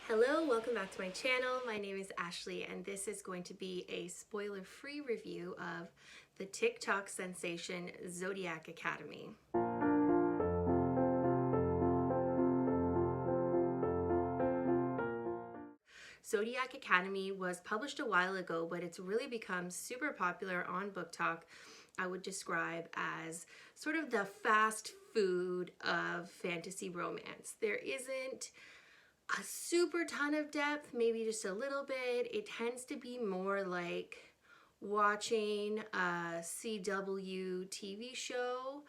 Hello, welcome back to my channel. My name is Ashley and this is going to be a spoiler-free review of the TikTok sensation Zodiac Academy. Zodiac Academy was published a while ago, but it's really become super popular on BookTok. I would describe as sort of the fast food of fantasy romance. There isn't a super ton of depth, maybe just a little bit. It tends to be more like watching a CW TV show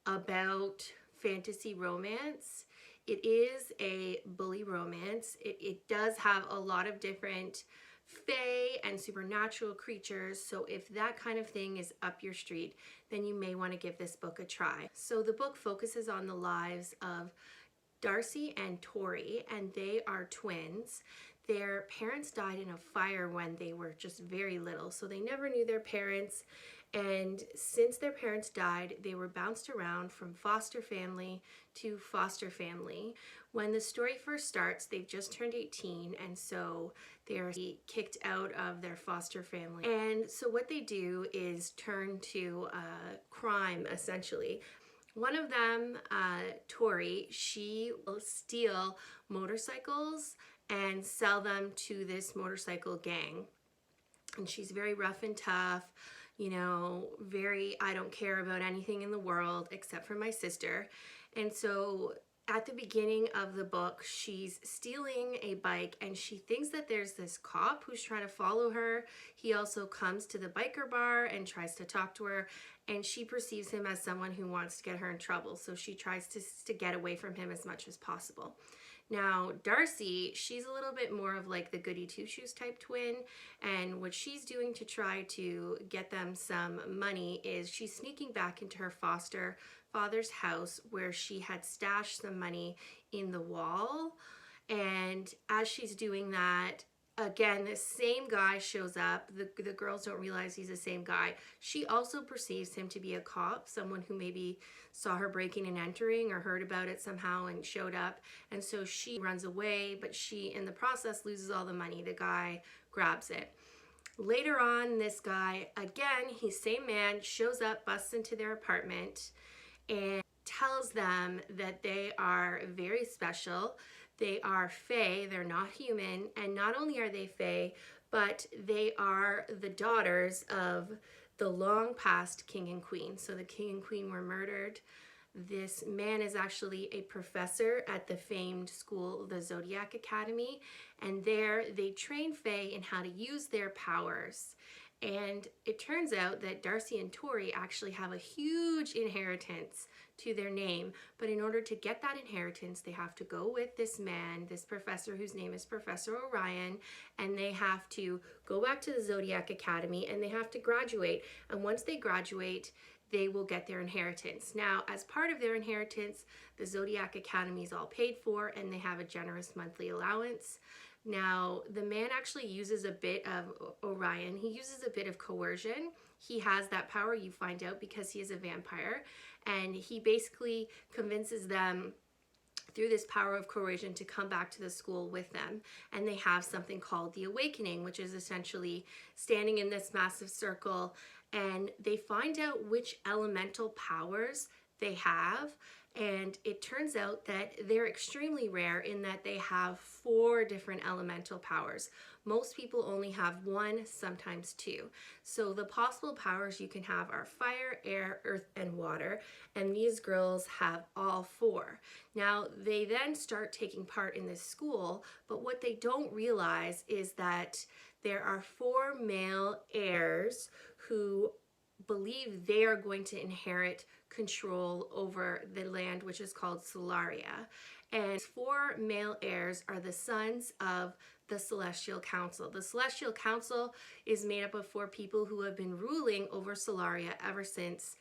about fantasy romance. It is a bully romance. It does have a lot of different fae and supernatural creatures, so if that kind of thing is up your street, then you may want to give this book a try. So the book focuses on the lives of Darcy and Tori, and they are twins. Their parents died in a fire when they were just very little, so they never knew their parents. And since their parents died, they were bounced around from foster family to foster family. When the story first starts, they've just turned 18, and so they're kicked out of their foster family. And so what they do is turn to crime, essentially. One of them, Tori, she will steal motorcycles and sell them to this motorcycle gang. And she's very rough and tough, you know, very, I don't care about anything in the world except for my sister. And so at the beginning of the book, she's stealing a bike and she thinks that there's this cop who's trying to follow her. He also comes to the biker bar and tries to talk to her, and she perceives him as someone who wants to get her in trouble. So she tries to get away from him as much as possible. Now, Darcy, she's a little bit more of like the goody two-shoes type twin, and what she's doing to try to get them some money is she's sneaking back into her foster father's house where she had stashed some money in the wall. And as she's doing that, again, the same guy shows up. The girls don't realize he's the same guy. She also perceives him to be a cop, someone who maybe saw her breaking and entering or heard about it somehow and showed up. And so she runs away, but she, in the process, loses all the money. The guy grabs it. Later on, this guy, again, he's same man, shows up, busts into their apartment, and tells them that they are very special. They are fae, they're not human, and not only are they fae, but they are the daughters of the long past king and queen. So the king and queen were murdered. This man is actually a professor at the famed school, the Zodiac Academy, and there they train fae in how to use their powers. And it turns out that Darcy and Tori actually have a huge inheritance to their name, but in order to get that inheritance, they have to go with this man, this professor whose name is Professor Orion, and they have to go back to the Zodiac Academy and they have to graduate. And once they graduate, they will get their inheritance. Now, as part of their inheritance, the Zodiac Academy is all paid for and they have a generous monthly allowance. Now, the man actually uses a bit of Orion. He uses a bit of coercion. He has that power, you find out, because he is a vampire. And he basically convinces them through this power of coercion to come back to the school with them. And they have something called the Awakening, which is essentially standing in this massive circle, and they find out which elemental powers they have. And it turns out that they're extremely rare in that they have 4 different elemental powers. Most people only have 1, sometimes 2. So the possible powers you can have are fire, air, earth, and water. And these girls have all 4. Now, they then start taking part in this school, but what they don't realize is that there are 4 male heirs who believe they are going to inherit control over the land, which is called Solaria. And 4 male heirs are the sons of the Celestial Council. The Celestial Council is made up of 4 people who have been ruling over Solaria ever since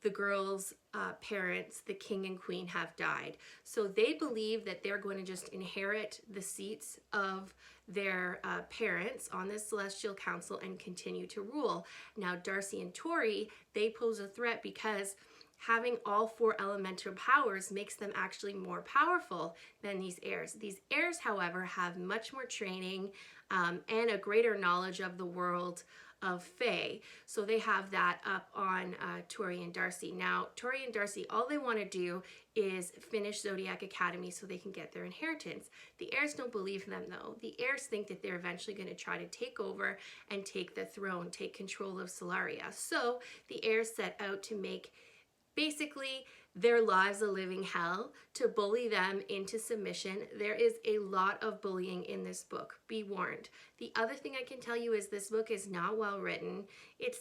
the girls' parents, the king and queen, have died. So they believe that they're going to just inherit the seats of their parents on this Celestial Council and continue to rule. Now, Darcy and Tori, they pose a threat because having all 4 elemental powers makes them actually more powerful than these heirs. These heirs, however, have much more training and a greater knowledge of the world of Fae. So they have that up on Tori and Darcy. Now, Tori and Darcy, all they want to do is finish Zodiac Academy so they can get their inheritance. The heirs don't believe them, though. The heirs think that they're eventually going to try to take over and take the throne, take control of Solaria. So the heirs set out to make basically their lives a living hell, to bully them into submission. There is a lot of bullying in this book. Be warned. The other thing I can tell you is this book is not well written. It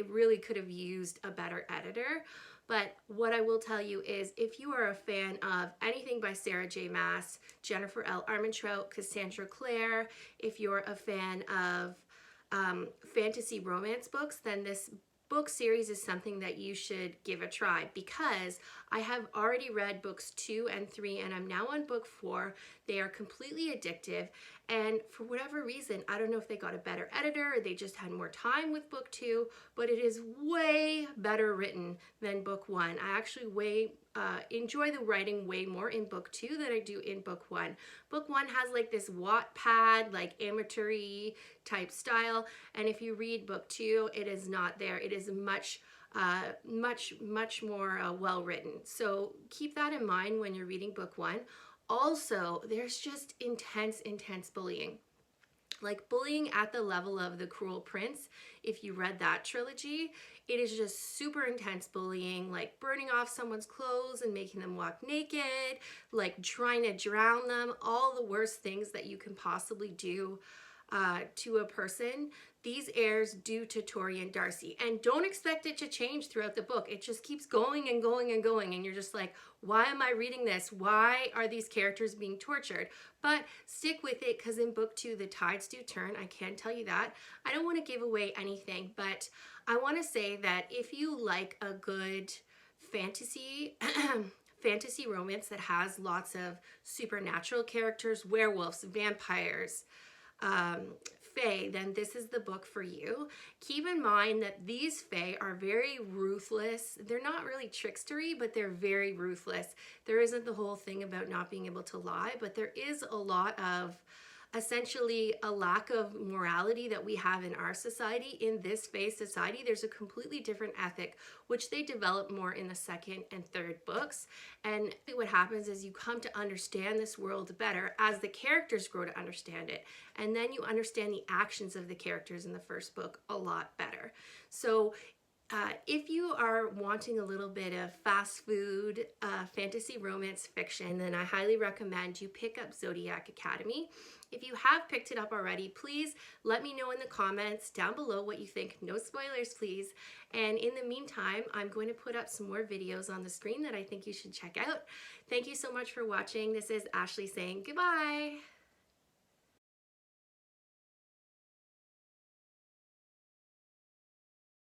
really could have used a better editor. But what I will tell you is if you are a fan of anything by Sarah J. Maas, Jennifer L. Armentrout, Cassandra Clare, if you're a fan of fantasy romance books, then this book series is something that you should give a try, because I have already read books 2 and 3 and I'm now on book 4. They are completely addictive, and for whatever reason, I don't know if they got a better editor or they just had more time with book 2, but it is way better written than book 1. I actually enjoy the writing way more in book 2 than I do in book 1. Book 1 has like this Wattpad, like amateur-y type style, and if you read book 2, it is not there. It is much more well written. So keep that in mind when you're reading book 1. Also, there's just intense bullying. Like bullying at the level of The Cruel Prince. If you read that trilogy, it is just super intense bullying, like burning off someone's clothes and making them walk naked, like trying to drown them, all the worst things that you can possibly do to a person. These heirs do to Tori and Darcy, and don't expect it to change throughout the book. It just keeps going and going and going, and you're just like, why am I reading this? Why are these characters being tortured? But stick with it, because in book 2 the tides do turn. I can tell you that. I don't want to give away anything, but I want to say that if you like a good fantasy fantasy romance that has lots of supernatural characters, werewolves, vampires, Fae, then this is the book for you. Keep in mind that these Fae are very ruthless. They're not really trickstery, but they're very ruthless. There isn't the whole thing about not being able to lie, but there is a lot of essentially a lack of morality that we have in our society. In this Fae society, there's a completely different ethic, which they develop more in the 2nd and 3rd books. And what happens is you come to understand this world better as the characters grow to understand it. And then you understand the actions of the characters in the 1st book a lot better. So if you are wanting a little bit of fast food fantasy romance fiction, then I highly recommend you pick up Zodiac Academy. If you have picked it up already, please let me know in the comments down below what you think. No spoilers, please. And in the meantime, I'm going to put up some more videos on the screen that I think you should check out. Thank you so much for watching. This is Ashley saying goodbye.